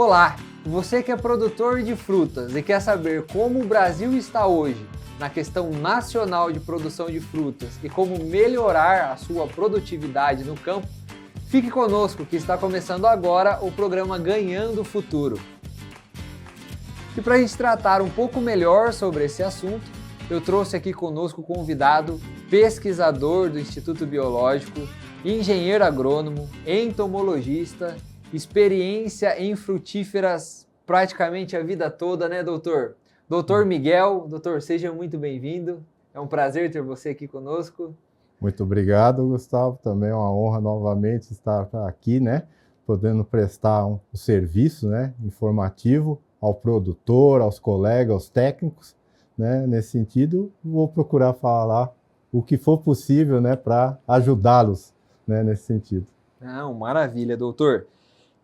Olá, você que é produtor de frutas e quer saber como o Brasil está hoje na questão nacional de produção de frutas e como melhorar a sua produtividade no campo, fique conosco que está começando agora o programa Ganhando o Futuro. E para a gente tratar um pouco melhor sobre esse assunto, eu trouxe aqui conosco o convidado, pesquisador do Instituto Biológico, engenheiro agrônomo, entomologista, experiência em frutíferas praticamente a vida toda, né, doutor? Doutor Miguel, doutor, seja muito bem-vindo. É um prazer ter você aqui conosco. Muito obrigado, Gustavo. Também é uma honra novamente estar aqui, né, podendo prestar um serviço, né, informativo ao produtor, aos colegas, aos técnicos, né? Nesse sentido, vou procurar falar o que for possível, né, para ajudá-los, né, nesse sentido. Não, maravilha, doutor.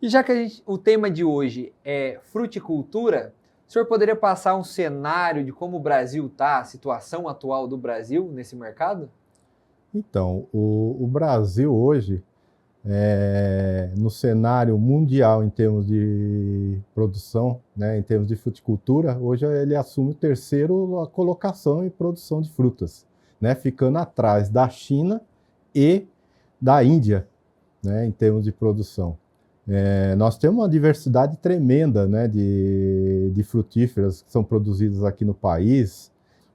E já que o tema de hoje é fruticultura, o senhor poderia passar um cenário de como o Brasil está, a situação atual do Brasil nesse mercado? Então, o Brasil hoje, no cenário mundial em termos de produção, né, em termos de fruticultura, hoje ele assume a terceira colocação em produção de frutas, né, ficando atrás da China e da Índia, né, em termos de produção. Nós temos uma diversidade tremenda, né, de frutíferas que são produzidas aqui no país.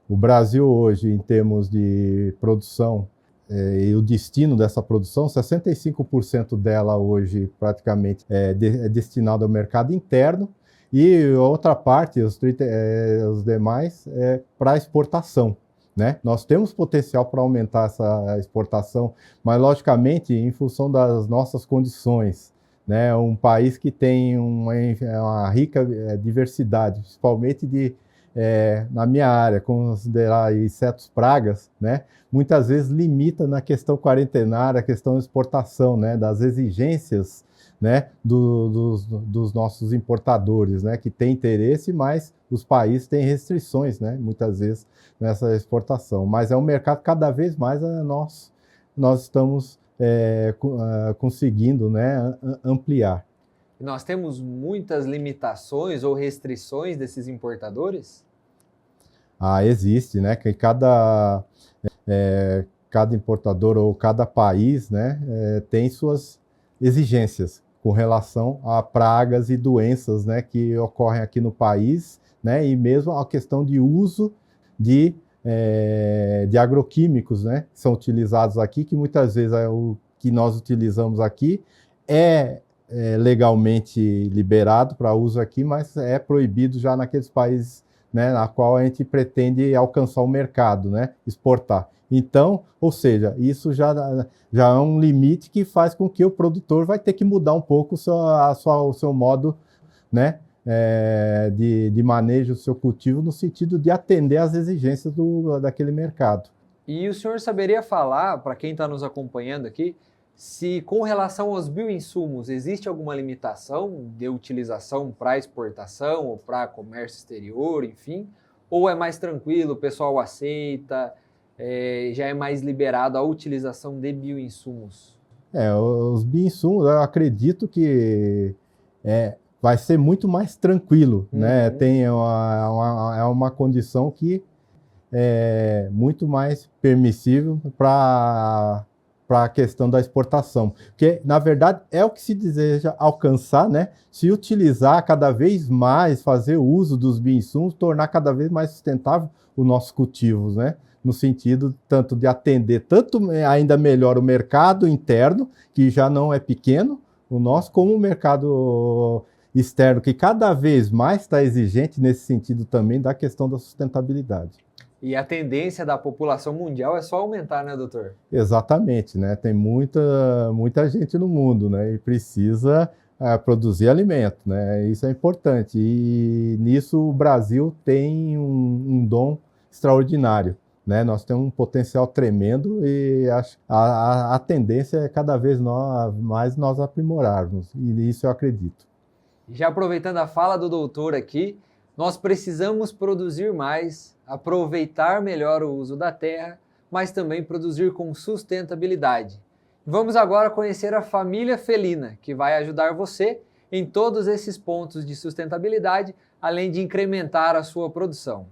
O Brasil hoje, em termos de produção, e o destino dessa produção, 65% dela hoje praticamente é destinado ao mercado interno e a outra parte, os demais, para exportação, né? Nós temos potencial para aumentar essa exportação, mas logicamente em função das nossas condições, né? Um país que tem uma rica diversidade, principalmente na minha área, considerar insetos pragas, né? Muitas vezes limita na questão quarentenária, a questão de exportação, né? Das exigências, né? Dos nossos importadores, né? Que tem interesse, mas os países têm restrições, né? Muitas vezes nessa exportação. Mas é um mercado cada vez mais nós estamos conseguindo, né? Ampliar. Nós temos muitas limitações ou restrições desses importadores? Existe, né? Que cada importador ou cada país, né, tem suas exigências com relação a pragas e doenças, né, que ocorrem aqui no país, né, e mesmo a questão de uso de agroquímicos, né, que são utilizados aqui, que muitas vezes o que nós utilizamos aqui é legalmente liberado para uso aqui, mas é proibido já naqueles países, né, na qual a gente pretende alcançar o mercado, né, exportar. Então, ou seja, isso já é um limite que faz com que o produtor vai ter que mudar um pouco o seu modo, né, de manejo do seu cultivo, no sentido de atender às exigências daquele mercado. E o senhor saberia falar, para quem está nos acompanhando aqui, se com relação aos bioinsumos existe alguma limitação de utilização para exportação ou para comércio exterior, enfim, ou é mais tranquilo, o pessoal aceita, já é mais liberado a utilização de bioinsumos? Os bioinsumos, eu acredito que vai ser muito mais tranquilo, né? Tem uma condição que é muito mais permissível para a questão da exportação, porque, na verdade, é o que se deseja alcançar, né? Se utilizar cada vez mais, fazer uso dos bioinsumos, tornar cada vez mais sustentável os nossos cultivos, né? No sentido tanto de atender ainda melhor o mercado interno, que já não é pequeno, o nosso, como o mercado externo, que cada vez mais está exigente nesse sentido também da questão da sustentabilidade. E a tendência da população mundial é só aumentar, né, doutor? Exatamente, né? Tem muita gente no mundo, né? E precisa produzir alimento, né? Isso é importante. E nisso o Brasil tem um dom extraordinário, né? Nós temos um potencial tremendo e a tendência é cada vez mais nós aprimorarmos. E isso eu acredito. Já aproveitando a fala do doutor aqui, nós precisamos produzir mais, aproveitar melhor o uso da terra, mas também produzir com sustentabilidade. Vamos agora conhecer a família felina, que vai ajudar você em todos esses pontos de sustentabilidade, além de incrementar a sua produção.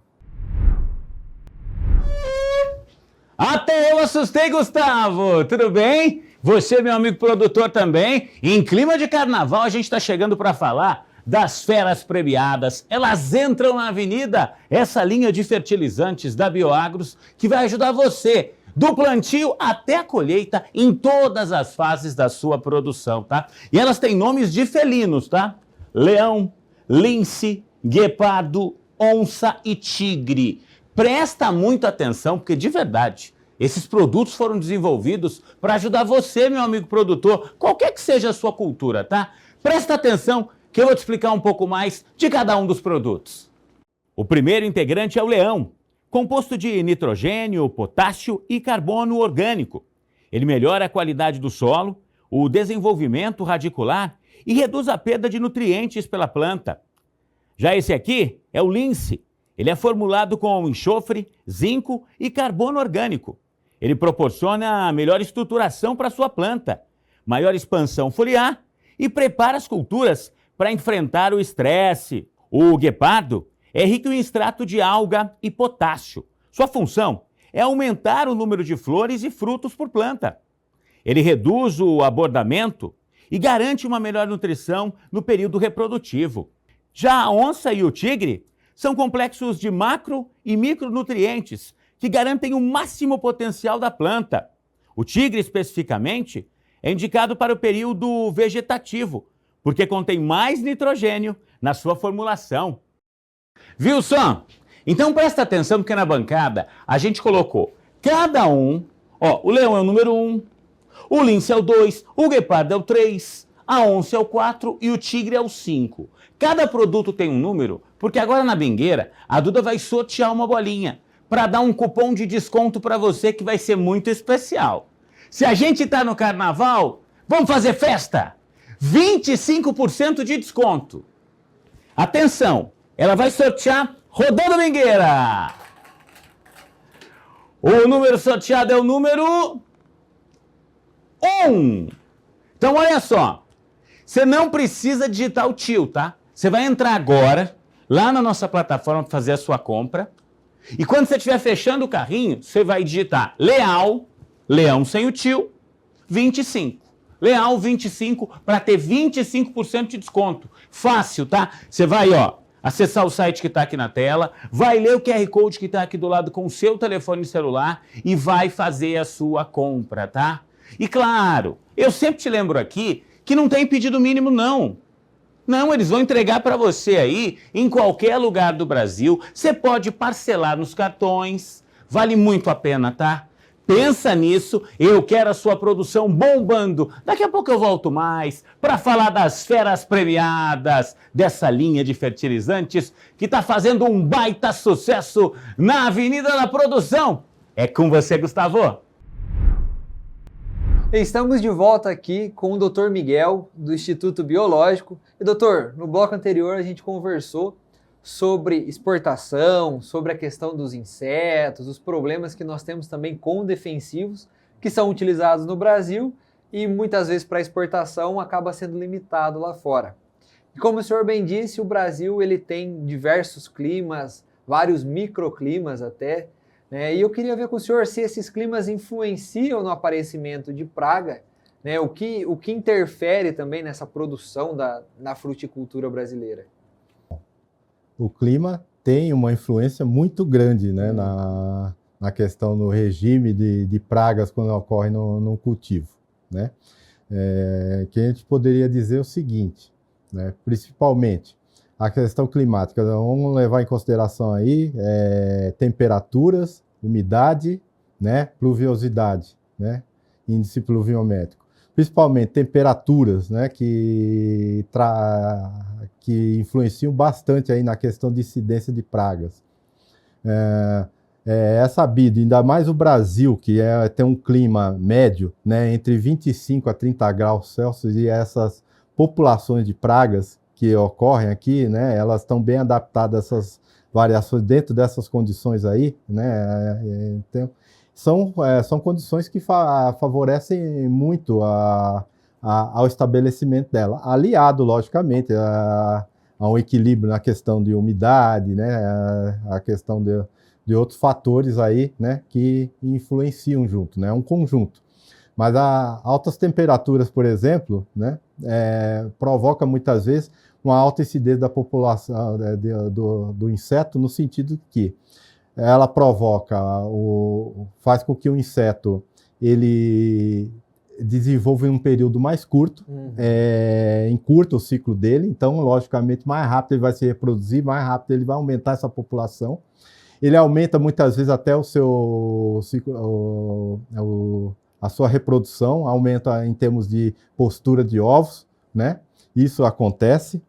Até eu assustei, Gustavo! Tudo bem? Você, meu amigo produtor, também. Em clima de carnaval, a gente está chegando para falar das feras premiadas. Elas entram na avenida, essa linha de fertilizantes da Bioagros, que vai ajudar você, do plantio até a colheita, em todas as fases da sua produção, tá? E elas têm nomes de felinos, tá? Leão, lince, guepardo, onça e tigre. Presta muita atenção, porque de verdade, esses produtos foram desenvolvidos para ajudar você, meu amigo produtor, qualquer que seja a sua cultura, tá? Presta atenção que eu vou te explicar um pouco mais de cada um dos produtos. O primeiro integrante é o leão, composto de nitrogênio, potássio e carbono orgânico. Ele melhora a qualidade do solo, o desenvolvimento radicular e reduz a perda de nutrientes pela planta. Já esse aqui é o lince. Ele é formulado com enxofre, zinco e carbono orgânico. Ele proporciona melhor estruturação para a sua planta, maior expansão foliar e prepara as culturas para enfrentar o estresse. O guepardo é rico em extrato de alga e potássio. Sua função é aumentar o número de flores e frutos por planta. Ele reduz o abordamento e garante uma melhor nutrição no período reprodutivo. Já a onça e o tigre são complexos de macro e micronutrientes que garantem o máximo potencial da planta. O tigre, especificamente, é indicado para o período vegetativo, porque contém mais nitrogênio na sua formulação. Viu só? Então presta atenção, porque na bancada a gente colocou cada um, o leão é o número 1, o lince é o 2, o guepardo é o 3, a onça é o 4 e o tigre é o 5. Cada produto tem um número, porque agora na Bingueira a Duda vai sortear uma bolinha para dar um cupom de desconto para você que vai ser muito especial. Se a gente está no carnaval, vamos fazer festa! 25% de desconto. Atenção, ela vai sortear rodando a Bingueira. O número sorteado é o número 1. Então olha só, você não precisa digitar o tio, tá? Você vai entrar agora lá na nossa plataforma para fazer a sua compra. E quando você estiver fechando o carrinho, você vai digitar Leal, leão sem o tio, 25. Leal 25 para ter 25% de desconto. Fácil, tá? Você vai, acessar o site que está aqui na tela, vai ler o QR Code que está aqui do lado com o seu telefone celular e vai fazer a sua compra, tá? E claro, eu sempre te lembro aqui que não tem pedido mínimo, não. Não, eles vão entregar para você aí, em qualquer lugar do Brasil. Você pode parcelar nos cartões. Vale muito a pena, tá? Pensa nisso, eu quero a sua produção bombando. Daqui a pouco eu volto mais para falar das feras premiadas, dessa linha de fertilizantes que está fazendo um baita sucesso na Avenida da Produção. É com você, Gustavo. Estamos de volta aqui com o Dr. Miguel, do Instituto Biológico. E doutor, no bloco anterior a gente conversou sobre exportação, sobre a questão dos insetos, os problemas que nós temos também com defensivos, que são utilizados no Brasil e muitas vezes para exportação acaba sendo limitado lá fora. E como o senhor bem disse, o Brasil ele tem diversos climas, vários microclimas até, né? E eu queria ver com o senhor se esses climas influenciam no aparecimento de praga, né? O que interfere também nessa produção na fruticultura brasileira. O clima tem uma influência muito grande, né, na questão do regime de pragas quando ocorre no cultivo, né? Que a gente poderia dizer o seguinte, né, principalmente a questão climática, vamos levar em consideração aí temperaturas, umidade, né, pluviosidade, né, índice pluviométrico. Principalmente temperaturas, né, que influenciam bastante aí na questão de incidência de pragas. É sabido, ainda mais o Brasil, que tem um clima médio, né, entre 25 a 30 graus Celsius, e essas populações de pragas que ocorrem aqui, né, elas estão bem adaptadas a essas variações dentro dessas condições aí, né, então, são condições que favorecem muito ao estabelecimento dela, aliado, logicamente, a um equilíbrio na questão de umidade, né, a questão de outros fatores aí, né, que influenciam junto, né, é um conjunto. Mas altas temperaturas, por exemplo, né, provoca muitas vezes uma alta incidência da população do inseto, no sentido que ela faz com que o inseto ele desenvolva em um período mais curto, encurta o ciclo dele, então, logicamente, mais rápido ele vai se reproduzir, mais rápido ele vai aumentar essa população. Ele aumenta muitas vezes até o seu ciclo, a sua reprodução, aumenta em termos de postura de ovos, né? Isso acontece.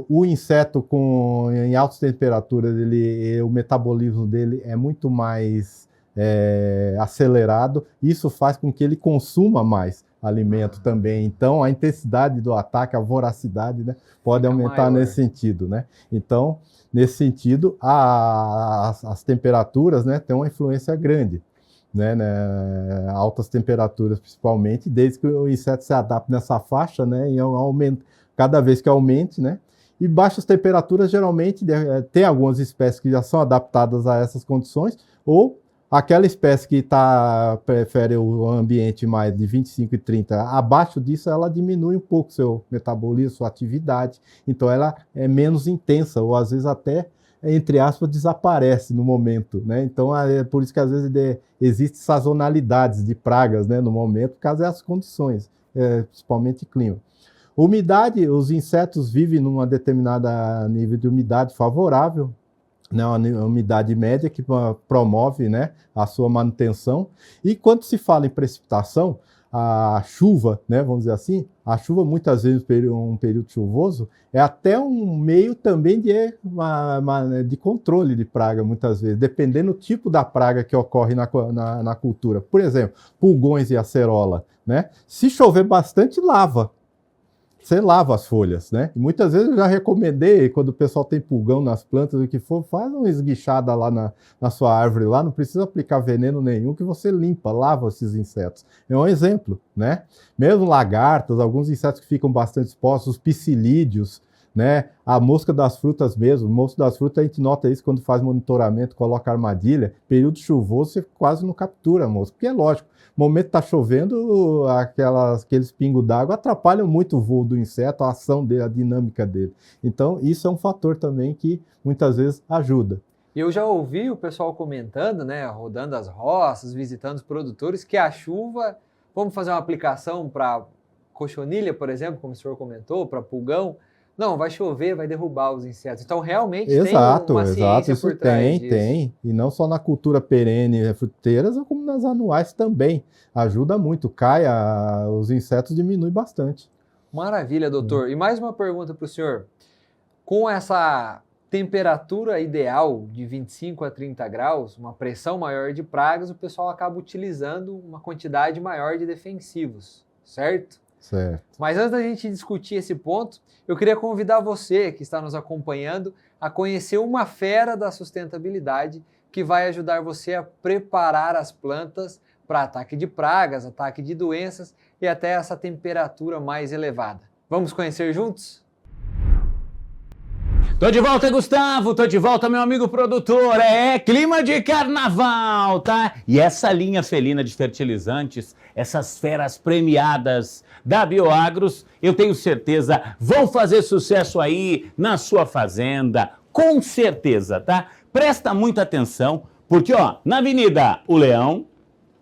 O inseto em altas temperaturas, o metabolismo dele é muito mais acelerado. Isso faz com que ele consuma mais alimento também. Então, a intensidade do ataque, a voracidade, né, pode aumentar nesse sentido, né? Então, nesse sentido, as temperaturas, né, têm uma influência grande. Né, altas temperaturas principalmente, desde que o inseto se adapte nessa faixa, né, e cada vez que aumente, né, e baixas temperaturas geralmente tem algumas espécies que já são adaptadas a essas condições, ou aquela espécie que prefere o ambiente mais de 25 e 30, abaixo disso ela diminui um pouco seu metabolismo, sua atividade, então ela é menos intensa, ou às vezes até entre aspas, desaparece no momento, né? Então, é por isso que às vezes existem sazonalidades de pragas, né, no momento, por causa das condições, principalmente clima. Umidade, os insetos vivem numa determinada nível de umidade favorável, né, uma umidade média que promove, né, a sua manutenção. E quando se fala em precipitação, a chuva, né, vamos dizer assim, a chuva muitas vezes, um período chuvoso, é até um meio também de controle de praga, muitas vezes, dependendo do tipo da praga que ocorre na cultura. Por exemplo, pulgões e acerola, né? Se chover bastante, você lava as folhas, né? E muitas vezes eu já recomendei, quando o pessoal tem pulgão nas plantas, o que for, faz uma esguichada lá na sua árvore, lá não precisa aplicar veneno nenhum, que você lava esses insetos. É um exemplo, né? Mesmo lagartas, alguns insetos que ficam bastante expostos, os psilídeos, né? A mosca das frutas mesmo, mosca das frutas a gente nota isso quando faz monitoramento, coloca armadilha, período chuvoso você quase não captura a mosca, porque é lógico, no momento que está chovendo, aqueles pingos d'água atrapalham muito o voo do inseto, a ação dele, a dinâmica dele. Então, isso é um fator também que muitas vezes ajuda. Eu já ouvi o pessoal comentando, né, rodando as roças, visitando os produtores, que a chuva, vamos fazer uma aplicação para cochonilha, por exemplo, como o senhor comentou, para pulgão, não, vai chover, vai derrubar os insetos. Então, realmente tem uma ciência isso por trás disso. Tem. E não só na cultura perene fruteiras, como nas anuais também. Ajuda muito. Os insetos diminuem bastante. Maravilha, doutor. E mais uma pergunta para o senhor. Com essa temperatura ideal de 25 a 30 graus, uma pressão maior de pragas, o pessoal acaba utilizando uma quantidade maior de defensivos, certo? Certo. Mas antes da gente discutir esse ponto, eu queria convidar você que está nos acompanhando a conhecer uma fera da sustentabilidade que vai ajudar você a preparar as plantas para ataque de pragas, ataque de doenças e até essa temperatura mais elevada. Vamos conhecer juntos? Tô de volta, Gustavo, tô de volta, meu amigo produtor, clima de carnaval, tá? E essa linha felina de fertilizantes, essas feras premiadas da Bioagros, eu tenho certeza, vão fazer sucesso aí na sua fazenda, com certeza, tá? Presta muita atenção, porque, ó, na Avenida o Leão,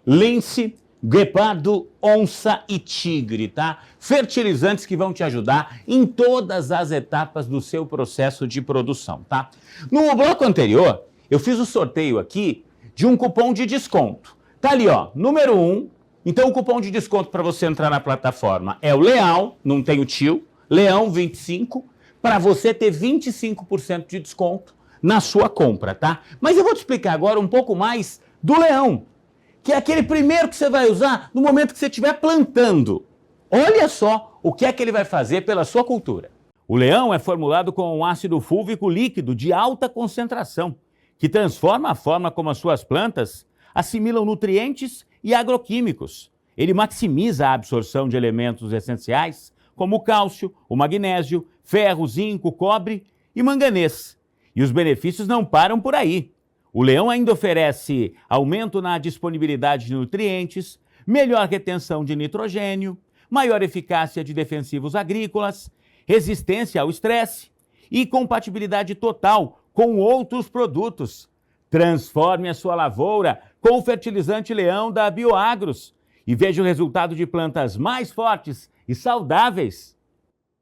Lince, guepardo, onça e tigre, tá? Fertilizantes que vão te ajudar em todas as etapas do seu processo de produção, tá? No bloco anterior, eu fiz o sorteio aqui de um cupom de desconto. Tá ali, ó, número 1. Então, o cupom de desconto para você entrar na plataforma é o Leão, não tem o tio, Leão 25, para você ter 25% de desconto na sua compra, tá? Mas eu vou te explicar agora um pouco mais do Leão, que é aquele primeiro que você vai usar no momento que você estiver plantando. Olha só o que é que ele vai fazer pela sua cultura. O Leão é formulado com um ácido fúlvico líquido de alta concentração, que transforma a forma como as suas plantas assimilam nutrientes e agroquímicos. Ele maximiza a absorção de elementos essenciais, como o cálcio, o magnésio, ferro, zinco, cobre e manganês. E os benefícios não param por aí. O leão ainda oferece aumento na disponibilidade de nutrientes, melhor retenção de nitrogênio, maior eficácia de defensivos agrícolas, resistência ao estresse e compatibilidade total com outros produtos. Transforme a sua lavoura com o fertilizante Leão da Bioagros e veja o resultado de plantas mais fortes e saudáveis.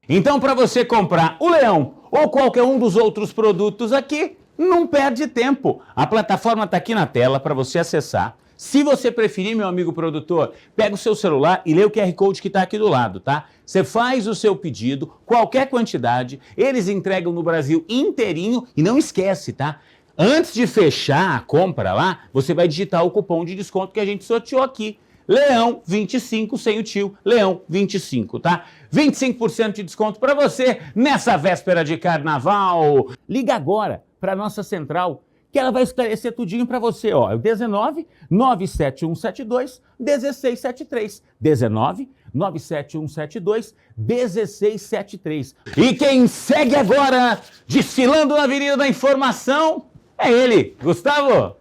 Então, para você comprar o Leão ou qualquer um dos outros produtos aqui, não perde tempo. A plataforma está aqui na tela para você acessar. Se você preferir, meu amigo produtor, pega o seu celular e lê o QR Code que está aqui do lado, tá? Você faz o seu pedido, qualquer quantidade, eles entregam no Brasil inteirinho e não esquece, tá? Antes de fechar a compra lá, você vai digitar o cupom de desconto que a gente sorteou aqui. Leão 25 sem o tio, Leão 25, tá? 25% de desconto para você nessa véspera de carnaval. Liga agora para nossa central, que ela vai esclarecer tudinho para você, ó. É o 19 97172 1673. 19 97172 1673. E quem segue agora, desfilando na Avenida da Informação, é ele, Gustavo.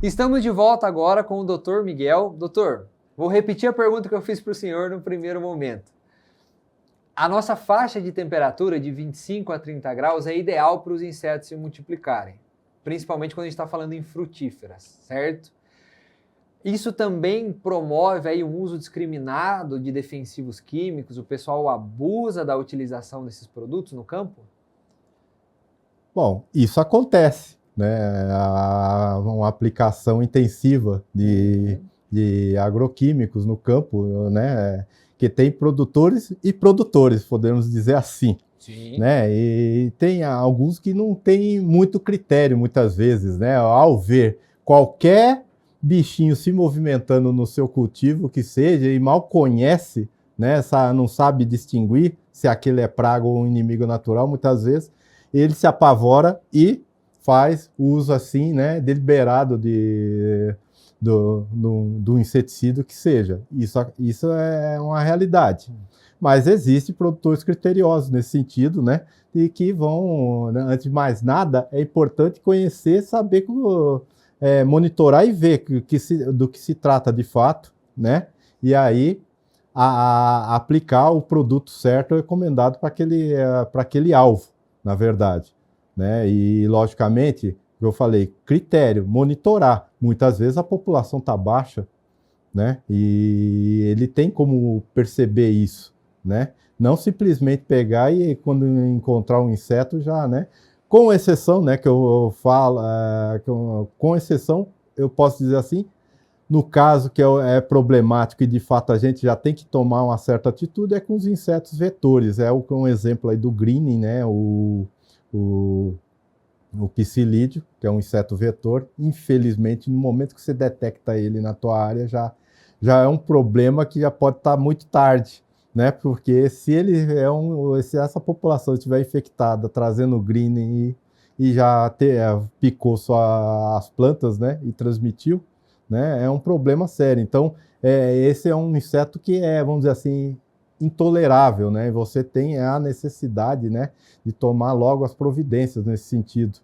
Estamos de volta agora com o Dr. Miguel. Doutor, vou repetir a pergunta que eu fiz para o senhor no primeiro momento. A nossa faixa de temperatura de 25 a 30 graus é ideal para os insetos se multiplicarem, principalmente quando a gente está falando em frutíferas, certo? Isso também promove aí um uso discriminado de defensivos químicos? O pessoal abusa da utilização desses produtos no campo? Bom, isso acontece, né? Uma aplicação intensiva de agroquímicos no campo, né? Que tem produtores e produtores, podemos dizer assim. Sim. Né? E tem alguns que não têm muito critério, muitas vezes, né? Ao ver qualquer bichinho se movimentando no seu cultivo, que seja, e mal conhece, né? Não sabe distinguir se aquele é praga ou um inimigo natural, muitas vezes, ele se apavora e faz uso assim, né, deliberado do inseticida que seja. Isso é uma realidade. Mas existem produtores criteriosos nesse sentido, né, e que vão, né, antes de mais nada, é importante conhecer, saber monitorar e ver do que se trata de fato, né, e aí aplicar o produto certo recomendado para aquele alvo, na verdade, né, e logicamente, eu falei, critério, monitorar. Muitas vezes a população está baixa, né? E ele tem como perceber isso, né? Não simplesmente pegar e quando encontrar um inseto já, né? Com exceção, né? Que eu falo, com exceção, eu posso dizer assim, no caso que é problemático e de fato a gente já tem que tomar uma certa atitude, é com os insetos vetores. É um exemplo aí do greening, né? O psilídeo, que é um inseto vetor, infelizmente, no momento que você detecta ele na tua área, já é um problema que já pode estar muito tarde, né? Porque se essa população estiver infectada, trazendo greening e já picou só as plantas, né? E transmitiu, né? É um problema sério. Então, esse é um inseto que vamos dizer assim, intolerável, né? Você tem a necessidade, né, de tomar logo as providências nesse sentido.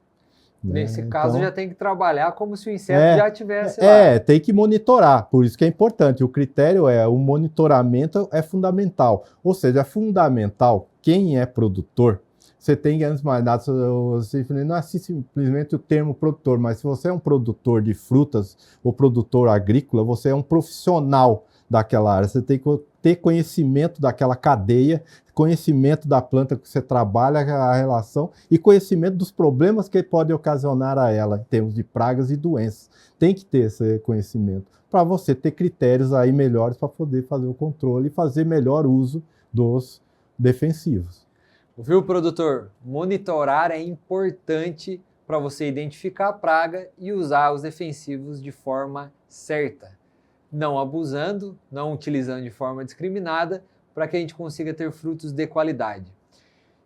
Nesse caso, já tem que trabalhar como se o inseto já tivesse lá. Tem que monitorar, por isso que é importante. O critério o monitoramento é fundamental. Ou seja, é fundamental, quem é produtor, você tem, antes de mais nada, não é simplesmente o termo produtor, mas se você é um produtor de frutas ou produtor agrícola, você é um profissional daquela área. Você tem que ter conhecimento daquela cadeia, conhecimento da planta que você trabalha, a relação, e conhecimento dos problemas que pode ocasionar a ela, em termos de pragas e doenças. Tem que ter esse conhecimento, para você ter critérios aí melhores para poder fazer o controle e fazer melhor uso dos defensivos. Viu, produtor? Monitorar é importante para você identificar a praga e usar os defensivos de forma certa. Não abusando, não utilizando de forma discriminada, para que a gente consiga ter frutos de qualidade.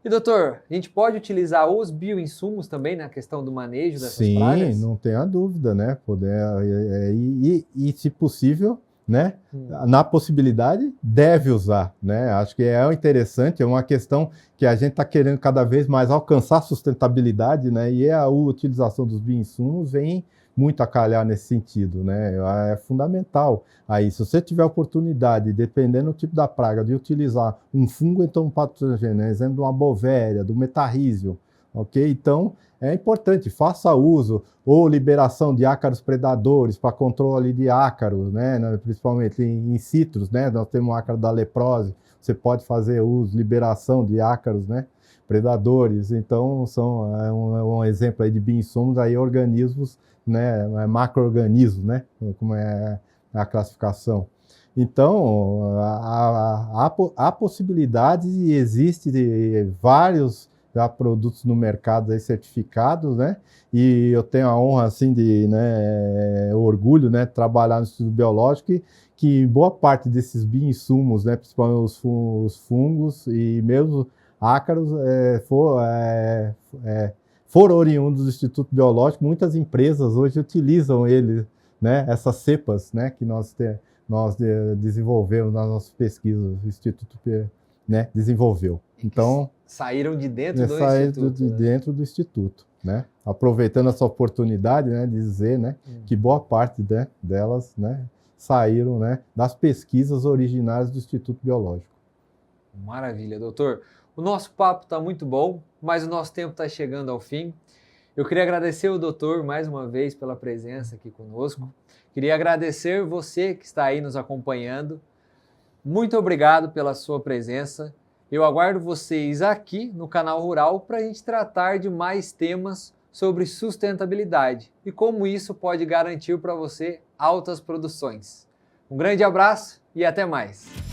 E doutor, a gente pode utilizar os bioinsumos também na questão do manejo dessas pragas? Sim, não tenha dúvida, né? E se possível, né? Na possibilidade, deve usar, né? Acho que é interessante, é uma questão que a gente está querendo cada vez mais alcançar sustentabilidade, né? E a utilização dos bioinsumos vem muito a calhar nesse sentido, né? É fundamental. Aí, se você tiver oportunidade, dependendo do tipo da praga, de utilizar um fungo entomopatogênico, né? Exemplo de uma bovéria, do metarrísio, ok? Então, é importante, faça uso ou liberação de ácaros predadores para controle de ácaros, né? Principalmente em citros, né? Nós temos o ácaro da leprose, você pode fazer uso, liberação de ácaros, né? Predadores. Então, um exemplo aí de bioinsumos, aí organismos, né? Macro-organismos, né? Como é a classificação. Então, há possibilidade e existe vários já produtos no mercado aí certificados, né? E eu tenho a honra, assim, orgulho, né, de trabalhar no Instituto Biológico, que boa parte desses bioinsumos, né, principalmente os fungos e mesmo ácaros, foram oriundos do Instituto Biológico. Muitas empresas hoje utilizam ele, né, essas cepas, né, que nós desenvolvemos nas nossas pesquisas, o Instituto, né, desenvolveu. Então, saíram de dentro do Instituto. Dentro do Instituto, né? Aproveitando essa oportunidade, né, de dizer, né, que boa parte, né, delas, né, saíram, né, das pesquisas originais do Instituto Biológico. Maravilha, doutor. O nosso papo está muito bom, mas o nosso tempo está chegando ao fim. Eu queria agradecer o doutor mais uma vez pela presença aqui conosco. Queria agradecer você que está aí nos acompanhando. Muito obrigado pela sua presença. Eu aguardo vocês aqui no Canal Rural para a gente tratar de mais temas sobre sustentabilidade e como isso pode garantir para você altas produções. Um grande abraço e até mais!